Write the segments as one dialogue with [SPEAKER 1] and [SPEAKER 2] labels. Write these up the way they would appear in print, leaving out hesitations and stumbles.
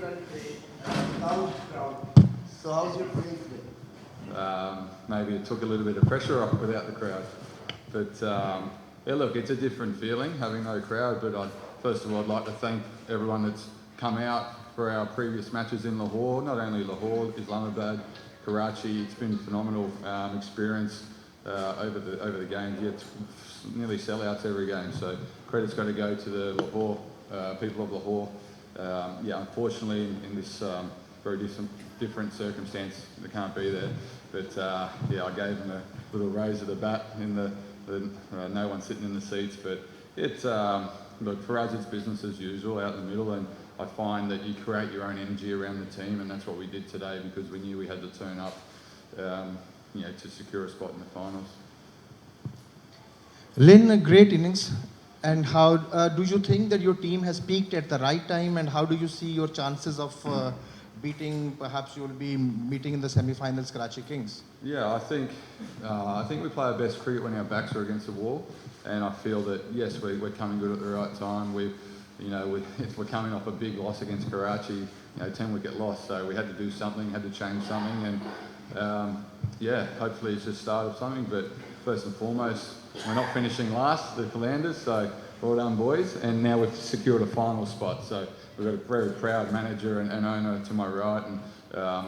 [SPEAKER 1] can't play without crowd. So how's your feeling today?
[SPEAKER 2] Maybe it took a little bit of pressure off without the crowd. But yeah, look, it's a different feeling having no crowd. But first of all, I'd like to thank everyone that's come out for our previous matches in Lahore. Not only Lahore, Islamabad, Karachi. It's been a phenomenal experience over the games. Yeah, it's nearly sellouts every game. So credit's got to go to the Lahore people of Lahore. Yeah, unfortunately, in this very different circumstance, they can't be there. But yeah, I gave them a little raise of the bat in the no one sitting in the seats. But it's look, for us, it's business as usual out in the middle, and I find that you create your own energy around the team, and that's what we did today because we knew we had to turn up, you know, to secure a spot in the finals.
[SPEAKER 3] Lynn, a great innings. And how do you think that your team has peaked at the right time? And how do you see your chances of beating? Perhaps you will be meeting in the semi-finals, Karachi Kings.
[SPEAKER 2] Yeah, I think we play our best cricket when our backs are against the wall, and I feel that yes, we're coming good at the right time. We're coming off a big loss against Karachi, 10-wicket loss, so we had to do something, had to change something, and yeah, hopefully it's just start of something. But first and foremost, we're not finishing last, the Qalandars, so well done, boys. And now we've secured a final spot, so we've got a very proud manager and owner to my right, and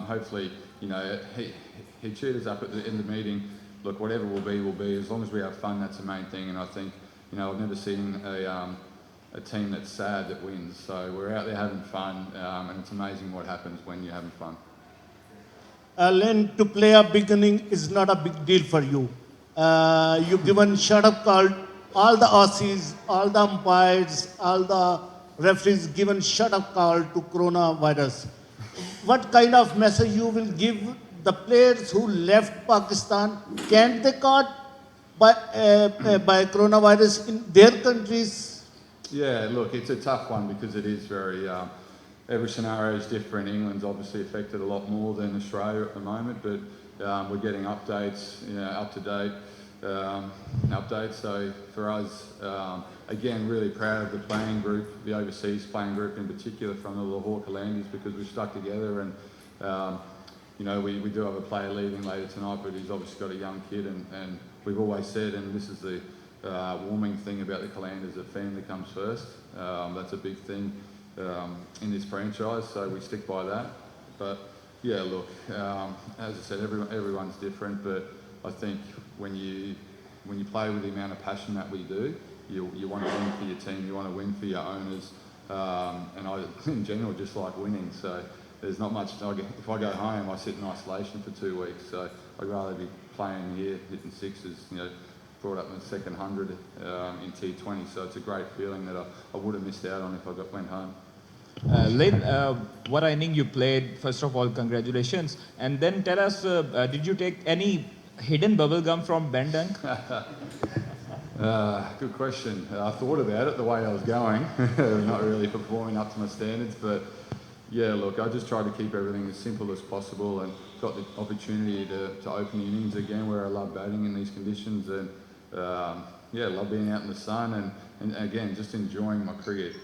[SPEAKER 2] hopefully, he cheered us up in the meeting. Look, whatever will be. As long as we have fun, that's the main thing. And I think, I've never seen a team that's sad that wins. So we're out there having fun, and it's amazing what happens when you're having fun.
[SPEAKER 4] Lynn, to play a beginning is not a big deal for you. You've given shut-up call. All the Aussies, all the umpires, all the referees given shut-up call to coronavirus. What kind of message you will give the players who left Pakistan? Can't they caught by coronavirus in their countries?
[SPEAKER 2] Yeah, look, it's a tough one because it is very. Every scenario is different. England's obviously affected a lot more than Australia at the moment, but we're getting updates, up to date updates. So for us, again, really proud of the playing group, the overseas playing group in particular from the Lahore Qalandars, because we've stuck together. And we do have a player leaving later tonight, but he's obviously got a young kid, and we've always said, and this is the warming thing about the Qalandars, that family comes first. That's a big thing in this franchise, so we stick by that. But yeah, look, as I said, everyone's different, but I think when you play with the amount of passion that we do, you want to win for your team, you want to win for your owners, and I, in general, just like winning. So there's not much. If I go home, I sit in isolation for 2 weeks. So I'd rather be playing here, hitting sixes. Brought up in the second 100 in T20. So it's a great feeling that I would have missed out on if I went home.
[SPEAKER 5] Lynn, what inning you played? First of all, congratulations. And then tell us, did you take any hidden bubble gum from Ben Dunk?
[SPEAKER 2] Good question. I thought about it the way I was going. Not really performing up to my standards, but yeah, look, I just tried to keep everything as simple as possible, and got the opportunity to open the innings again, where I love batting in these conditions, and yeah, love being out in the sun, and again, just enjoying my cricket.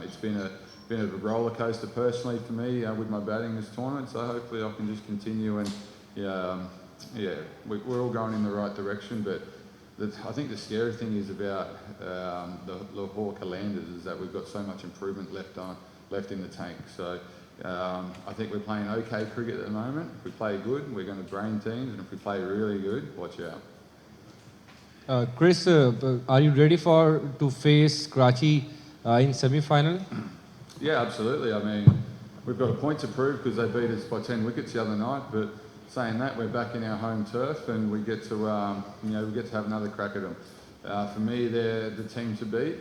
[SPEAKER 2] It's been a roller coaster personally for me with my batting this tournament, so hopefully I can just continue, and yeah, we're all going in the right direction. But I think the scary thing is about the Lahore Qalandars is that we've got so much improvement left in the tank. So I think we're playing okay cricket at the moment. If we play good, we're going to brain teams, and if we play really good, watch out.
[SPEAKER 6] Chris, are you ready to face Karachi in semi-final?
[SPEAKER 2] Yeah, absolutely. I mean, we've got a point to prove because they beat us by 10 wickets the other night. But saying that, we're back in our home turf, and we get to have another crack at them. For me, they're the team to beat.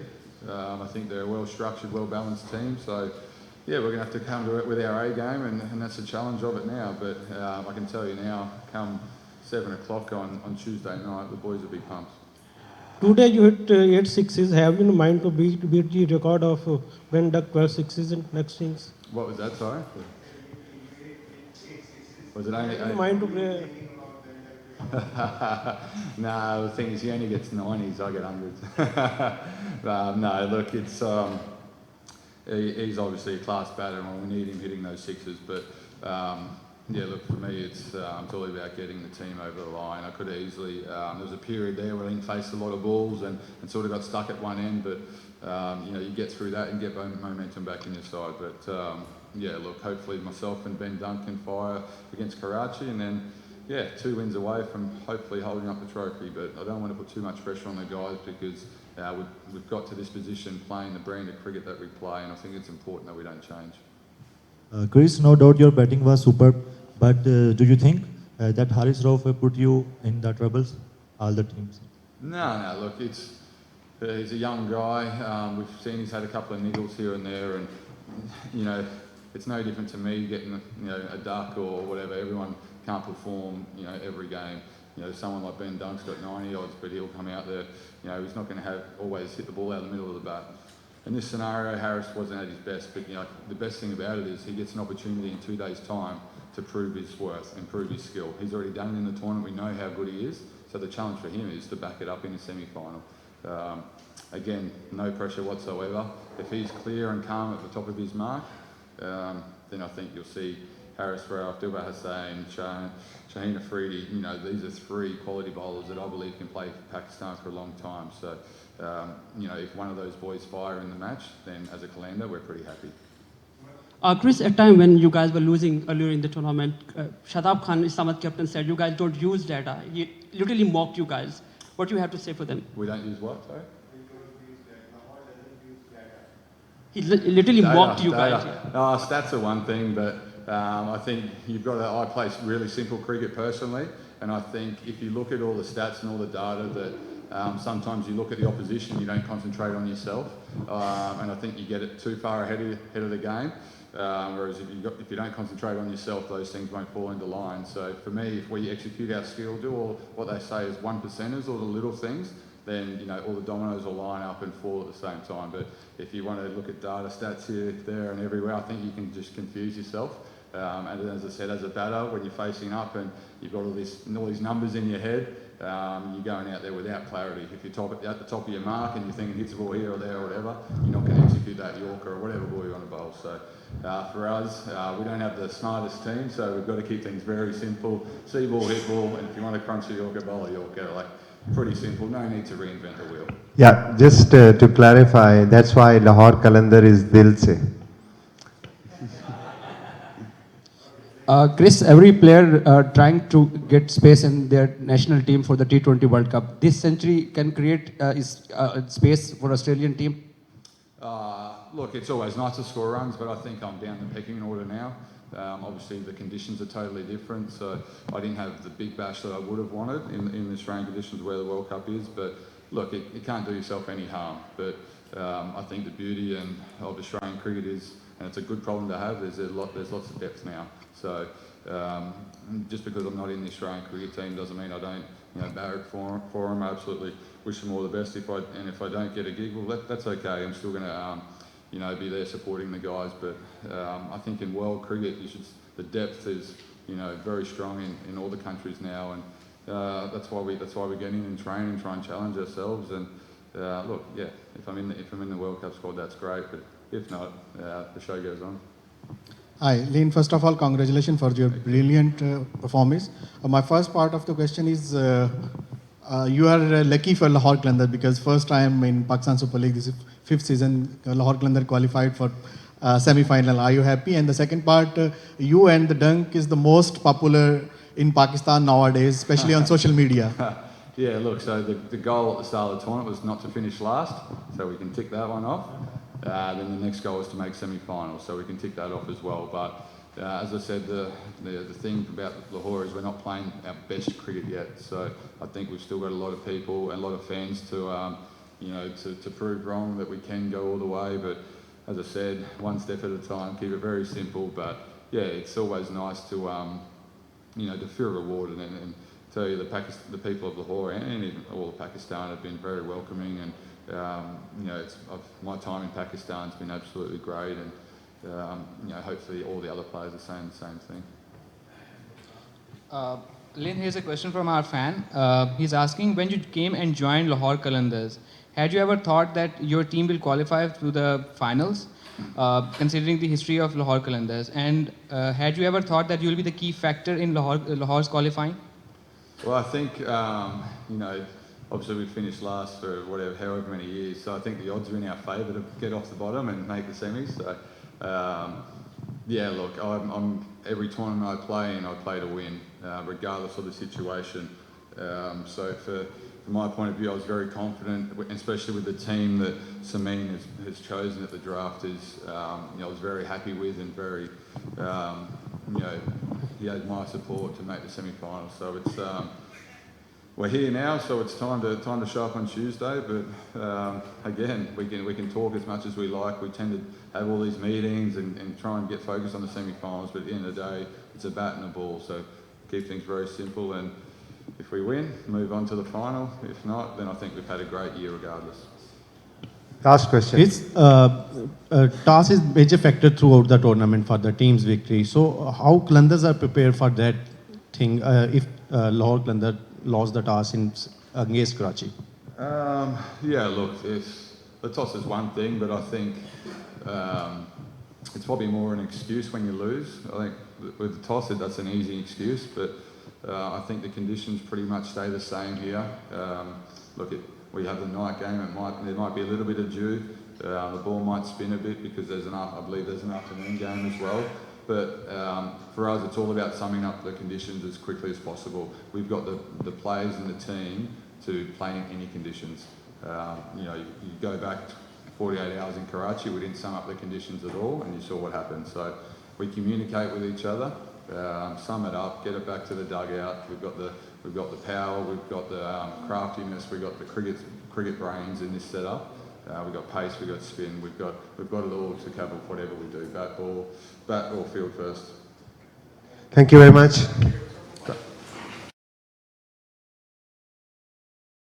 [SPEAKER 2] I think they're a well-structured, well-balanced team. So yeah, we're going to have to come to it with our A game, and that's the challenge of it now. But I can tell you now, come 7 o'clock on Tuesday night, the boys will be pumped.
[SPEAKER 7] Today you hit 8 sixes. Have you in mind to beat the record of Ben Duck 12 sixes in next innings?
[SPEAKER 2] What was that, sorry? Was it only 8?
[SPEAKER 7] In mind to play?
[SPEAKER 2] No, the thing is, he only gets 90s, I get 100s. No, look, he's obviously a class batter and we need him hitting those sixes. But yeah, look, for me, it's all about getting the team over the line. I could have easily, there was a period there where Lynn faced a lot of balls and sort of got stuck at one end, but you get through that and get momentum back in your side. But yeah, look, hopefully myself and Ben Duncan fire against Karachi, and then, yeah, 2 wins away from hopefully holding up the trophy. But I don't want to put too much pressure on the guys because we've got to this position playing the brand of cricket that we play, and I think it's important that we don't change.
[SPEAKER 8] Chris, no doubt your batting was superb, but do you think that Haris Rauf put you in the troubles, all the teams?
[SPEAKER 2] No, look, he's a young guy. We've seen he's had a couple of niggles here and there, and it's no different to me getting a duck or whatever. Everyone can't perform every game. Someone like Ben Dunk's got 90 odds, but he'll come out there. He's not going to always hit the ball out of the middle of the bat. In this scenario, Harris wasn't at his best, but the best thing about it is he gets an opportunity in 2 days' time to prove his worth and prove his skill. He's already done it in the tournament. We know how good he is. So the challenge for him is to back it up in a semi-final. Again, no pressure whatsoever. If he's clear and calm at the top of his mark, then I think you'll see Haris Rauf, Dilbar Hussain, Shaheen Afridi. These are 3 quality bowlers that I believe can play for Pakistan for a long time. So, if one of those boys fire in the match, then as a Qalandar, we're pretty happy.
[SPEAKER 9] Chris, at time when you guys were losing earlier in the tournament, Shadab Khan, Islamat captain, said you guys don't use data. He literally mocked you guys. What do you have to say for them?
[SPEAKER 2] We don't use what, sorry?
[SPEAKER 9] He literally mocked you guys.
[SPEAKER 2] Stats are one thing, but I think you've got to. I play really simple cricket personally, and I think if you look at all the stats and all the data, that sometimes you look at the opposition, you don't concentrate on yourself, and I think you get it too far ahead of the game. Whereas if you don't concentrate on yourself, those things won't fall into line. So for me, if we execute our skill, do all what they say is 1%ers, all the little things, then all the dominoes will line up and fall at the same time. But if you want to look at data, stats here, there and everywhere, I think you can just confuse yourself. And as I said, as a batter, when you're facing up and you've got all these numbers in your head, you're going out there without clarity. If you're at the top of your mark and you're thinking hits a ball here or there or whatever, you're not going to execute that Yorker or whatever ball you want to bowl. So for us, we don't have the smartest team, so we've got to keep things very simple. See ball, hit ball, and if you want to crunch a Yorker, bowl a Yorker. Pretty simple, no need to reinvent the wheel.
[SPEAKER 10] Yeah, just to clarify, that's why Lahore Qalandar is Dil Se.
[SPEAKER 6] Chris, every player trying to get space in their national team for the T20 World Cup. This century can create space for Australian team?
[SPEAKER 2] Look, it's always nice to score runs, but I think I'm down the pecking order now. Obviously, the conditions are totally different, so I didn't have the big bash that I would have wanted in the Australian conditions where the World Cup is. But look, it can't do yourself any harm. But I think the beauty of Australian cricket is, and it's a good problem to have, there's lots of depth now. So just because I'm not in the Australian cricket team doesn't mean I don't barrack for them. I absolutely wish them all the best. If I don't get a gig, well, that's okay. I'm still going to be there supporting the guys. But I think in world cricket, the depth is very strong in all the countries now, and that's why we get in and train and try and challenge ourselves. And look, yeah, if I'm in the World Cup squad, that's great. But if not, the show goes on.
[SPEAKER 3] Hi, Lynn. First of all, congratulations for your brilliant performance. My first part of the question is, you are lucky for Lahore Qalandars because first time in Pakistan Super League, this is 5th season, Lahore Qalandars qualified for semi-final. Are you happy? And the second part, you and the dunk is the most popular in Pakistan nowadays, especially on social media.
[SPEAKER 2] Yeah, look, so the goal at the start of the tournament was not to finish last, so we can tick that one off. Then the next goal was to make semi-finals, so we can tick that off as well. But as I said, the thing about Lahore is we're not playing our best cricket yet. So I think we've still got a lot of people and a lot of fans to prove wrong that we can go all the way. But as I said, one step at a time, keep it very simple. But yeah, it's always nice to to feel rewarded and tell you the people of Lahore and even all of Pakistan have been very welcoming, and my time in Pakistan has been absolutely great, and hopefully all the other players are saying the same thing.
[SPEAKER 11] Lynn, here's a question from our fan. He's asking, when you came and joined Lahore Qalandars, had you ever thought that your team will qualify through the finals? considering the history of Lahore Qalandars, and had you ever thought that you will be the key factor in Lahore's qualifying?
[SPEAKER 2] Well, I think, you know, obviously we finished last for however many years, so I think the odds are in our favour to get off the bottom and make the semis. So, yeah, look, I'm every tournament I play in, I play to win, regardless of the situation. So from my point of view, I was very confident, especially with the team that Samin has chosen at the draft. You know, I was very happy with and very, you know, he had my support to make the semi-finals. So it's we're here now, so it's time to show up on Tuesday. But again, we can talk as much as we like. We tend to have all these meetings and try and get focused on the semi-finals. But at the end of the day, it's a bat and a ball. So keep things very simple. And if we win, move on to the final. If not, then I think we've had a great year regardless.
[SPEAKER 10] Last question.
[SPEAKER 12] Toss is major factor throughout the tournament for the team's victory. So how Qalandars are prepared for that thing if Lahore Qalandars lost the toss against Karachi?
[SPEAKER 2] Yeah, look, the toss is one thing, but I think it's probably more an excuse when you lose. I think with the toss, that's an easy excuse, but I think the conditions pretty much stay the same here. Look, we have the night game. There might be a little bit of dew. The ball might spin a bit because I believe there's an afternoon game as well. But for us, it's all about summing up the conditions as quickly as possible. We've got the players and the team to play in any conditions. You know, you go back 48 hours in Karachi, we didn't sum up the conditions at all, and you saw what happened. So we communicate with each other, sum it up, get it back to the dugout. We've got the power, we've got the craftiness, we've got the cricket brains in this setup. We've got pace, we've got spin, we've got it all to cover whatever we do. Bat, ball, field first.
[SPEAKER 10] Thank you very much.